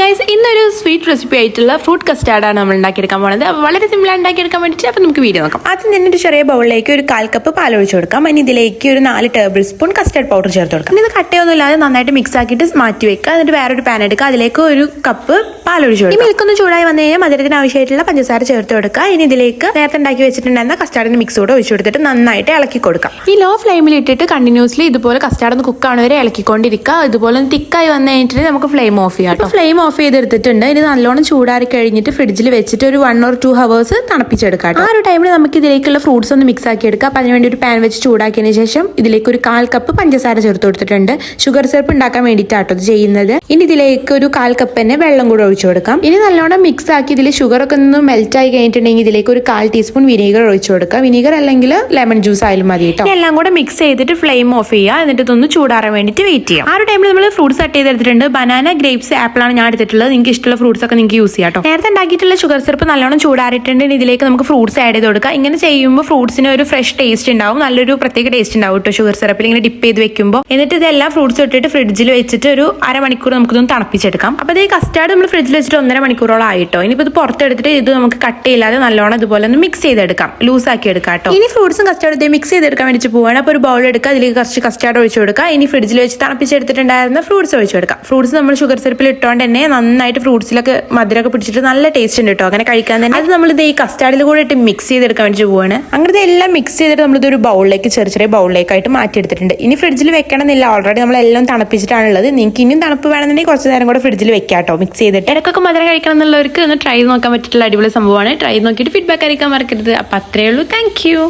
Guys ഇന്നൊരു sweet recipe ആയിട്ടുള്ള fruit കസ്റ്റാർഡാണ് നമ്മൾ ഉണ്ടാക്കിയെടുക്കാൻ പോകുന്നത്. വളരെ സിമ്പിൾ ഉണ്ടാക്കിയെടുക്കാൻ വേണ്ടിയിട്ട് അപ്പോൾ നമുക്ക് വീഡിയോ നോക്കാം. ആദ്യം തന്നെ ഒരു ചെറിയ ബൗളിലേക്ക് ഒരു 1/4 കപ്പ് പാൽ ഒഴിച്ചു കൊടുക്കാം. ഇനി ഇതിലേക്ക് ഒരു 4 ടേബിൾ സ്പൂൺ കസ്റ്റാർഡ് പൗഡർ ചേർത്ത് കൊടുക്കാം. ഇത് കട്ടയൊന്നും ഇല്ലാതെ നന്നായിട്ട് മിക്സ് ആക്കിയിട്ട് മാറ്റി വെക്കുക. എന്നിട്ട് വേറൊരു പാൻ എടുക്കുക. അതിലേക്ക് 1 കപ്പ് പാൽ ഒഴിച്ചു കൊടുക്കുക. ഈ മിൽക്കൊന്ന് ചൂടായി വന്നു കഴിഞ്ഞാൽ മധുരത്തിന് ആവശ്യമായിട്ടുള്ള പഞ്ചസാര ചേർത്ത് കൊടുക്കുക. ഇനി ഇതിലേക്ക് നേരത്തെ ഉണ്ടാക്കി വെച്ചിട്ടുണ്ടായിരുന്ന കസ്റ്റാർഡിന്റെ മിക്സ് കൂടെ ഒഴിച്ചു കൊടുത്തിട്ട് നന്നായിട്ട് ഇളക്കി കൊടുക്കാം. ഈ ലോ ഫ്ലെയിമിൽ ഇട്ടിട്ട് കണ്ടിന്യൂസ്ലി ഇതുപോലെ കസ്റ്റാർഡ് ഒന്ന് കുക്ക് ആവുന്ന വരെ ഇളക്കിക്കൊണ്ടിരിക്കുക. ഇതുപോലെ തിക്കായി വന്നു കഴിഞ്ഞിട്ട് നമുക്ക് ഫ്ലെയിം ഓഫ് ചെയ്യാം. ഫ്ലെയിം ഓഫ് ചെയ്തെടുത്തിട്ടുണ്ട്. ഇനി നല്ലോണം ചൂടാറി കഴിഞ്ഞിട്ട് ഫ്രിഡ്ജിൽ വെച്ചിട്ട് ഒരു 1 or 2 hours തണുപ്പിച്ചെടുക്കാം. ആ ഒരു ടൈമിൽ നമുക്ക് ഇതിലേക്കുള്ള ഫ്രൂട്ട്സ് ഒന്ന് മിക്സ് ആക്കി എടുക്കാം. അപ്പം അതിനുവേണ്ടി ഒരു പാൻ വെച്ച് ചൂടാക്കിയതിന് ശേഷം ഇതിലേക്ക് ഒരു 1/4 കപ്പ് പഞ്ചസാര ചേർത്ത് കൊടുത്തിട്ടുണ്ട്. ഷുഗർ സിറപ്പ് ഉണ്ടാക്കാൻ വേണ്ടിയിട്ടാട്ടോ ഇത് ചെയ്യുന്നത്. ഇനി ഇതിലേക്ക് ഒരു 1/4 കപ്പ് തന്നെ വെള്ളം കൂടെ ഒഴിച്ചു കൊടുക്കാം. ഇനി നല്ലോണം മിക്സ് ആക്കി ഇതിൽ ഷുഗർ ഒക്കെ ഒന്ന് മെൽറ്റ് ആയി കഴിഞ്ഞിട്ടുണ്ടെങ്കിൽ ഇതിലേക്ക് ഒരു 1/4 ടീസ്പൂൺ വിനീഗർ ഒഴിച്ചു കൊടുക്കാം. വിനീഗർ അല്ലെങ്കിൽ ലെമൺ ജ്യൂസ് ആയാലും മതി കേട്ടോ. എല്ലാം കൂടെ മിക്സ് ചെയ്തിട്ട് ഫ്ലെയിം ഓഫ് ചെയ്യുക. എന്നിട്ട് ഇതൊന്ന് ചൂടാറാൻ വേണ്ടിയിട്ട് വെയിറ്റ് ചെയ്യാം. ആ ഒരു ടൈമിൽ നമ്മൾ ഫ്രൂട്ട്സ് കട്ട് ചെയ്തെടുത്തിട്ടുണ്ട്. ബനാന, ഗ്രേപ്സ്, ആപ്പിൾ ആണ് ഞാൻ എടുത്തിട്ടുള്ളത്. നിങ്ങൾക്ക് ഇഷ്ടമുള്ള ഫ്രൂട്ട്സ് ഒക്കെ നിങ്ങൾക്ക് യൂസ് ചെയ്യാം കേട്ടോ. നേരത്തെ ഉണ്ടാക്കിയിട്ടുള്ള ഷുഗർ സിറപ്പ് നല്ലോണം ചൂടാറിയിട്ടുണ്ട്. ഇതിലേക്ക് നമുക്ക് ഫ്രൂട്ട്സ് ആഡ് ചെയ്ത് കൊടുക്കാം. ഇങ്ങനെ ചെയ്യുമ്പോൾ ഫ്രൂട്ട്സിന് ഒരു ഫ്രഷ് ടേസ്റ്റ് ഉണ്ടാവും. നല്ലൊരു പ്രത്യേക ടേസ്റ്റ് ഉണ്ടാവും കേട്ടോ ഷുഗർ സിറപ്പിൽ ഇങ്ങനെ ഡിപ്പ് ചെയ്ത് വെക്കുമ്പോൾ. എന്നിട്ട് ഇതെല്ലാം ഫ്രൂട്ട്സ് ഇട്ടിട്ട് ഫ്രിഡ്ജിൽ വെച്ചിട്ട് ഒരു അരമണിക്കൂർ നമുക്കിതൊന്ന് തണുപ്പിച്ചെടുക്കാം. അപ്പോൾ ഈ കസ്റ്റാർഡ് നമ്മൾ ഫ്രിഡ്ജിൽ വെച്ചിട്ട് 1.5 മണിക്കൂറോളം ആയിട്ടോ. ഇനിയിപ്പോൾ ഇത് പുറത്തെടുത്തിട്ട് ഇത് നമുക്ക് കട്ട് ചെയ്യാതെ നല്ലോണം ഇതുപോലെ ഒന്ന് മിക്സ് ചെയ്തെടുക്കാം. ലൂസ് ആക്കി എടുക്കാം കേട്ടോ. ഇനി ഫ്രൂട്ട്സും കസ്റ്റാർഡ് മിക്സ് ചെയ്തെടുക്കാൻ വേണ്ടി പോവാണ്. അപ്പോൾ ഒരു ബൗൾ എടുക്കുക. അതിലേക്ക് കുറച്ച് കസ്റ്റാർഡ് ഒഴിച്ചു കൊടുക്കുക. ഇനി ഫ്രിഡ്ജിൽ വെച്ച് തണുപ്പിച്ചെടുത്തിട്ടുണ്ടായിരുന്ന ഫ്രൂട്ട്സ് ഒഴിച്ചു കൊടുക്കാം. ഫ്രൂട്ട്സ് നമ്മൾ ഷുഗർ സിറപ്പിൽ ഇട്ടുകൊണ്ട് തന്നെ നന്നായിട്ട് ഫ്രൂട്ട്സിലൊക്കെ മധുരമൊക്കെ പിടിച്ചിട്ട് നല്ല ടേസ്റ്റ് ഉണ്ട് കേട്ടോ. അങ്ങനെ കഴിക്കാൻ തന്നെ അത് നമ്മളിത് ഈ കസ്റ്റാർഡിൽ കൂടെ ഇട്ട് മിക്സ് ചെയ്തെടുക്കാൻ വേണ്ടി പോവാണ്. അങ്ങനത്തെ എല്ലാം മിക്സ് ചെയ്തിട്ട് നമ്മളിതൊരു ബൗളിലേക്ക് ചെറിയ ബൗളിലേക്കായിട്ട് മാറ്റിയെടുത്തിട്ടുണ്ട്. ഇനി ഫ്രിഡ്ജിൽ വെക്കണമെന്നില്ല. ഓൾറെഡി നമ്മളെല്ലാം തണുപ്പിച്ചിട്ടാണുള്ളത്. നിങ്ങൾക്ക് ഇനിയും തണുപ്പ് വേണമെന്നുണ്ടെങ്കിൽ കുറച്ച് നേരം കൂടെ ഫ്രിഡ്ജിൽ വെക്കാം കേട്ടോ. മിക്സ് ചെയ്തിട്ട് ഇടയ്ക്കൊക്കെ മധുരം കഴിക്കണം എന്നുള്ളവർക്ക് ഒന്ന് ട്രൈ ചെയ്ത് നോക്കാൻ പറ്റിയിട്ടുള്ള അടിപൊളി സംഭവമാണ്. ട്രൈ ചെയ്ത് നോക്കിയിട്ട് ഫീഡ്ബാക്ക് അറിയിക്കാൻ മറക്കരുത്. അപ്പം അത്രയേ ഉള്ളൂ. Thank you.